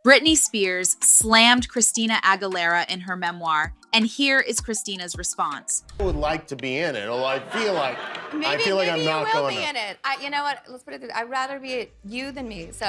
Britney Spears slammed Christina Aguilera in her memoir, and here is Christina's response. I would like to be in it, although I feel like Maybe I'm not you will going be to. in it. You know what? Let's put it this way. I'd rather be you than me. So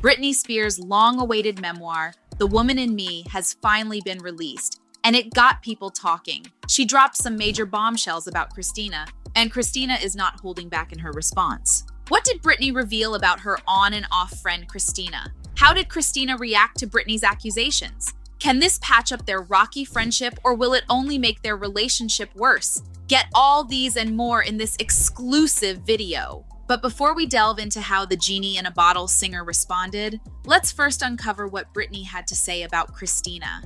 Britney Spears' long-awaited memoir, The Woman in Me, has finally been released, and it got people talking. She dropped some major bombshells about Christina, and Christina is not holding back in her response. What did Britney reveal about her on and off friend Christina? How did Christina react to Britney's accusations? Can this patch up their rocky friendship, or will it only make their relationship worse? Get all these and more in this exclusive video. But before we delve into how the genie in a bottle singer responded, let's first uncover what Britney had to say about Christina.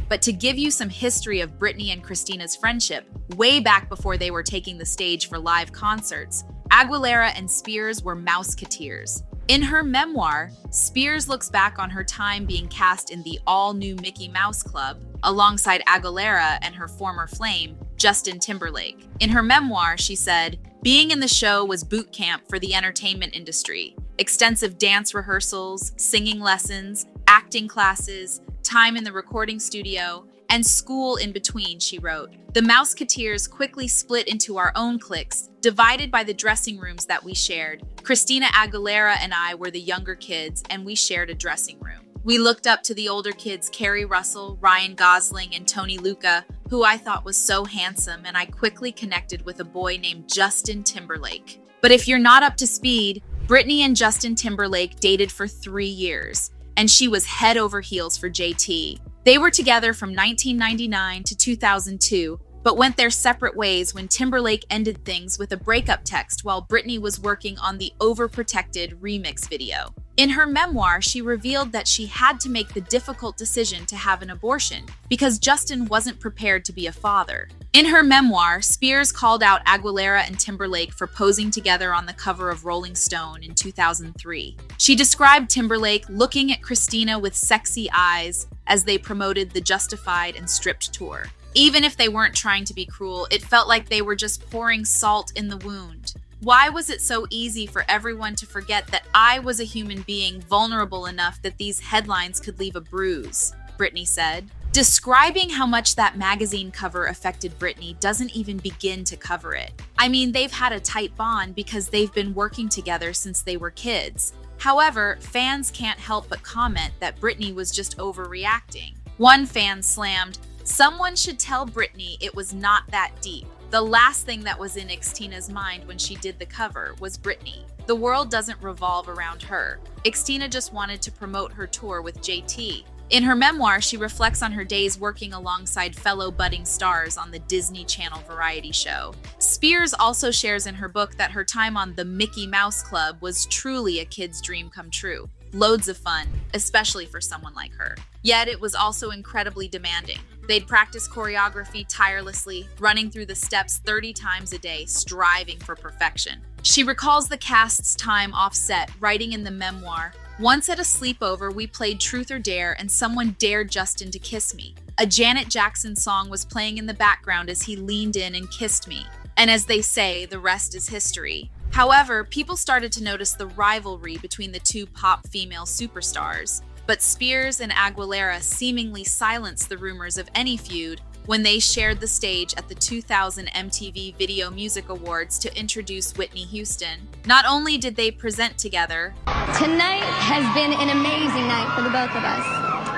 But to give you some history of Britney and Christina's friendship, way back before they were taking the stage for live concerts, Aguilera and Spears were Mouseketeers. In her memoir, Spears looks back on her time being cast in the all-new Mickey Mouse Club alongside Aguilera and her former flame, Justin Timberlake. In her memoir, she said, "Being in the show was boot camp for the entertainment industry. Extensive dance rehearsals, singing lessons, acting classes, time in the recording studio, and school in between," she wrote. "The Mouseketeers quickly split into our own cliques, divided by the dressing rooms that we shared. Christina Aguilera and I were the younger kids, and we shared a dressing room. We looked up to the older kids, Kerry Russell, Ryan Gosling, and Tony Lucca, who I thought was so handsome, and I quickly connected with a boy named Justin Timberlake." But if you're not up to speed, Britney and Justin Timberlake dated for 3 years, and she was head over heels for JT. They were together from 1999 to 2002, but went their separate ways when Timberlake ended things with a breakup text while Britney was working on the Overprotected remix video. In her memoir, she revealed that she had to make the difficult decision to have an abortion because Justin wasn't prepared to be a father. In her memoir, Spears called out Aguilera and Timberlake for posing together on the cover of Rolling Stone in 2003. She described Timberlake looking at Christina with sexy eyes as they promoted the Justified and Stripped tour. Even if they weren't trying to be cruel, it felt like they were just pouring salt in the wound. "Why was it so easy for everyone to forget that I was a human being vulnerable enough that these headlines could leave a bruise?" Britney said. Describing how much that magazine cover affected Britney doesn't even begin to cover it. I mean, they've had a tight bond because they've been working together since they were kids. However, fans can't help but comment that Britney was just overreacting. One fan slammed, "Someone should tell Britney it was not that deep. The last thing that was in Xtina's mind when she did the cover was Britney. The world doesn't revolve around her. Xtina just wanted to promote her tour with JT." In her memoir, she reflects on her days working alongside fellow budding stars on the Disney Channel variety show. Spears also shares in her book that her time on the Mickey Mouse Club was truly a kid's dream come true. Loads of fun, especially for someone like her. Yet it was also incredibly demanding. They'd practice choreography tirelessly, running through the steps 30 times a day, striving for perfection. She recalls the cast's time off set, writing in the memoir, "Once at a sleepover, we played Truth or Dare, and someone dared Justin to kiss me. A Janet Jackson song was playing in the background as he leaned in and kissed me. And as they say, the rest is history." However, people started to notice the rivalry between the two pop female superstars. But Spears and Aguilera seemingly silenced the rumors of any feud when they shared the stage at the 2000 MTV Video Music Awards to introduce Whitney Houston. Not only did they present together, "Tonight has been an amazing night for the both of us.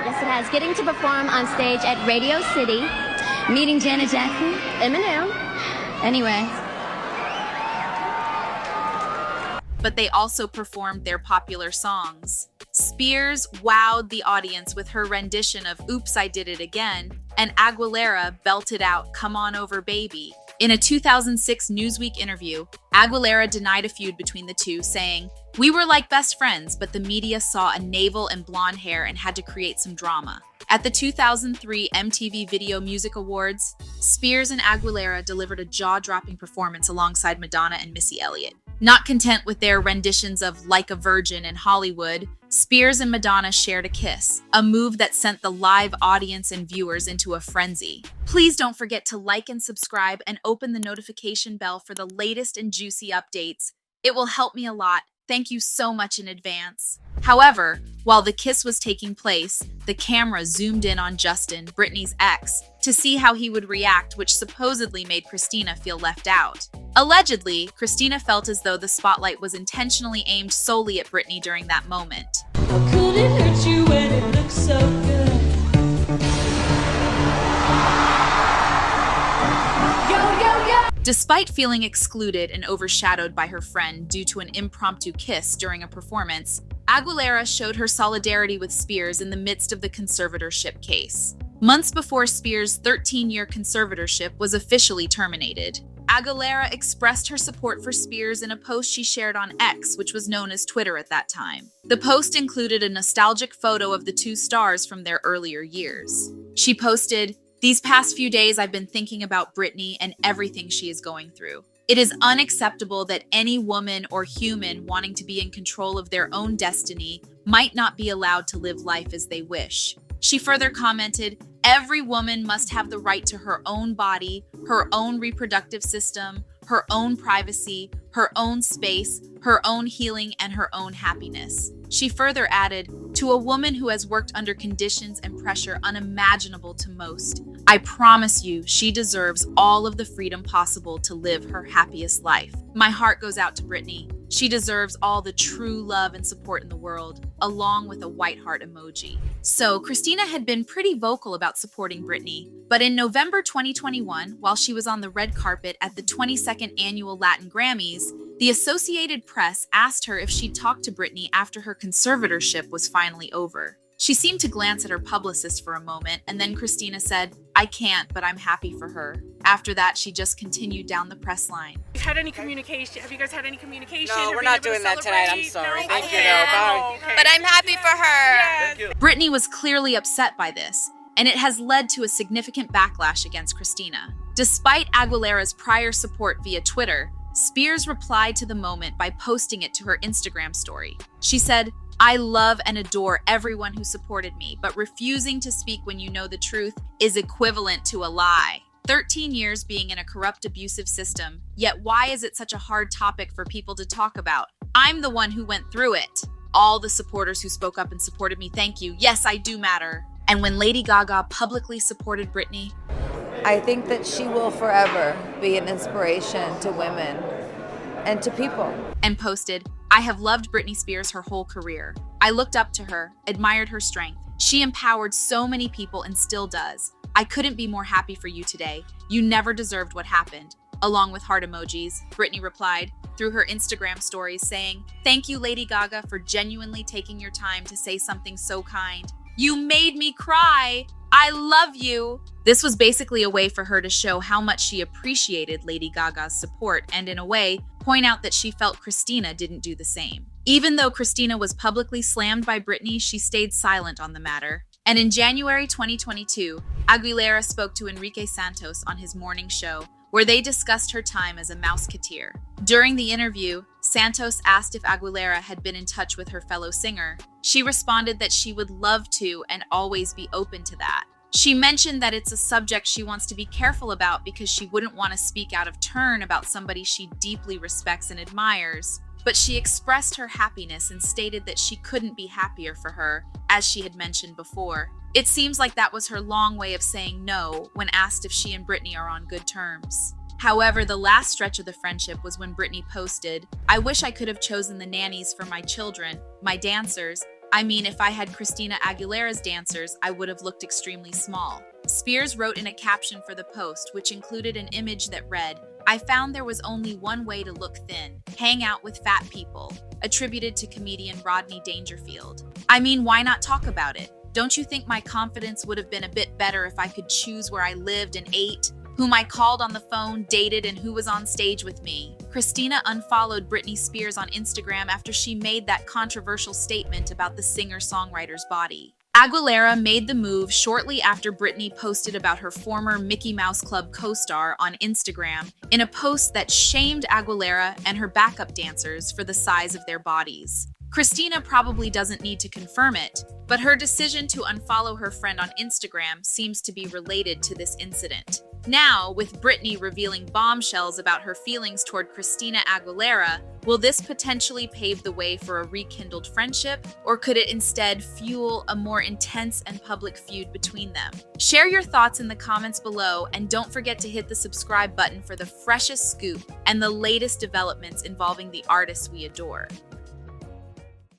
Yes, it has. Getting to perform on stage at Radio City, meeting Janet Jackson, Eminem. Anyway." but they also performed their popular songs. Spears wowed the audience with her rendition of "Oops, I Did It Again," and Aguilera belted out "Come On Over Baby." In a 2006 Newsweek interview, Aguilera denied a feud between the two, saying, "We were like best friends, but the media saw a navel and blonde hair and had to create some drama." At the 2003 MTV Video Music Awards, Spears and Aguilera delivered a jaw-dropping performance alongside Madonna and Missy Elliott. Not content with their renditions of "Like a Virgin" in Hollywood, Spears and Madonna shared a kiss, a move that sent the live audience and viewers into a frenzy. Please don't forget to like and subscribe and open the notification bell for the latest and juicy updates. It will help me a lot. Thank you so much in advance. However, while the kiss was taking place, the camera zoomed in on Justin, Britney's ex, to see how he would react, which supposedly made Christina feel left out. Allegedly, Christina felt as though the spotlight was intentionally aimed solely at Britney during that moment. How could it hurt you when it looks so good? Despite feeling excluded and overshadowed by her friend due to an impromptu kiss during a performance, Aguilera showed her solidarity with Spears in the midst of the conservatorship case. Months before Spears' 13-year conservatorship was officially terminated, Aguilera expressed her support for Spears in a post she shared on X, which was known as Twitter at that time. The post included a nostalgic photo of the two stars from their earlier years. She posted, "These past few days I've been thinking about Britney and everything she is going through. It is unacceptable that any woman or human wanting to be in control of their own destiny might not be allowed to live life as they wish." She further commented, "Every woman must have the right to her own body, her own reproductive system, her own privacy, her own space, her own healing, and her own happiness." She further added, "To a woman who has worked under conditions and pressure unimaginable to most, I promise you she deserves all of the freedom possible to live her happiest life. My heart goes out to Britney. She deserves all the true love and support in the world," along with a white heart emoji. So, Christina had been pretty vocal about supporting Britney, but in November 2021, while she was on the red carpet at the 22nd Annual Latin Grammys, the Associated Press asked her if she'd talked to Britney after her conservatorship was finally over. She seemed to glance at her publicist for a moment, and then Christina said, "I can't, but I'm happy for her." After that, she just continued down the press line. Had any communication? Have you guys had any communication? No, Have we're you not been able doing to that tonight. I'm celebrate? sorry. No? Thank Okay. you. No, bye. Oh, okay. But I'm happy for her. Yes. Britney was clearly upset by this, and it has led to a significant backlash against Christina. Despite Aguilera's prior support via Twitter, Spears replied to the moment by posting it to her Instagram story. She said, "I love and adore everyone who supported me, but refusing to speak when you know the truth is equivalent to a lie. 13 years being in a corrupt, abusive system, yet why is it such a hard topic for people to talk about? I'm the one who went through it. All the supporters who spoke up and supported me, thank you. Yes, I do matter." And when Lady Gaga publicly supported Britney, I think that she will forever be an inspiration to women and to people. and posted, "I have loved Britney Spears her whole career. I looked up to her, admired her strength. She empowered so many people and still does. I couldn't be more happy for you today. You never deserved what happened." Along with heart emojis, Britney replied through her Instagram stories saying, "Thank you, Lady Gaga, for genuinely taking your time to say something so kind. You made me cry. I love you." This was basically a way for her to show how much she appreciated Lady Gaga's support and, in a way, point out that she felt Christina didn't do the same. Even though Christina was publicly slammed by Britney, she stayed silent on the matter. And in January 2022, Aguilera spoke to Enrique Santos on his morning show, where they discussed her time as a Mouseketeer. During the interview, Santos asked if Aguilera had been in touch with her fellow singer. She responded that she would love to and always be open to that. She mentioned that it's a subject she wants to be careful about because she wouldn't want to speak out of turn about somebody she deeply respects and admires. But she expressed her happiness and stated that she couldn't be happier for her, as she had mentioned before. It seems like that was her long way of saying no when asked if she and Britney are on good terms. However, the last stretch of the friendship was when Britney posted, "I wish I could have chosen the nannies for my children, my dancers. I mean, if I had Christina Aguilera's dancers, I would have looked extremely small." Spears wrote in a caption for the post, which included an image that read, "I found there was only one way to look thin, hang out with fat people," attributed to comedian Rodney Dangerfield. I mean, why not talk about it? Don't you think my confidence would have been a bit better if I could choose where I lived and ate, whom I called on the phone, dated, and who was on stage with me? Christina unfollowed Britney Spears on Instagram after she made that controversial statement about the singer-songwriter's body. Aguilera made the move shortly after Britney posted about her former Mickey Mouse Club co-star on Instagram in a post that shamed Aguilera and her backup dancers for the size of their bodies. Christina probably doesn't need to confirm it, but her decision to unfollow her friend on Instagram seems to be related to this incident. Now, with Britney revealing bombshells about her feelings toward Christina Aguilera, will this potentially pave the way for a rekindled friendship, or could it instead fuel a more intense and public feud between them? Share your thoughts in the comments below, and don't forget to hit the subscribe button for the freshest scoop and the latest developments involving the artists we adore.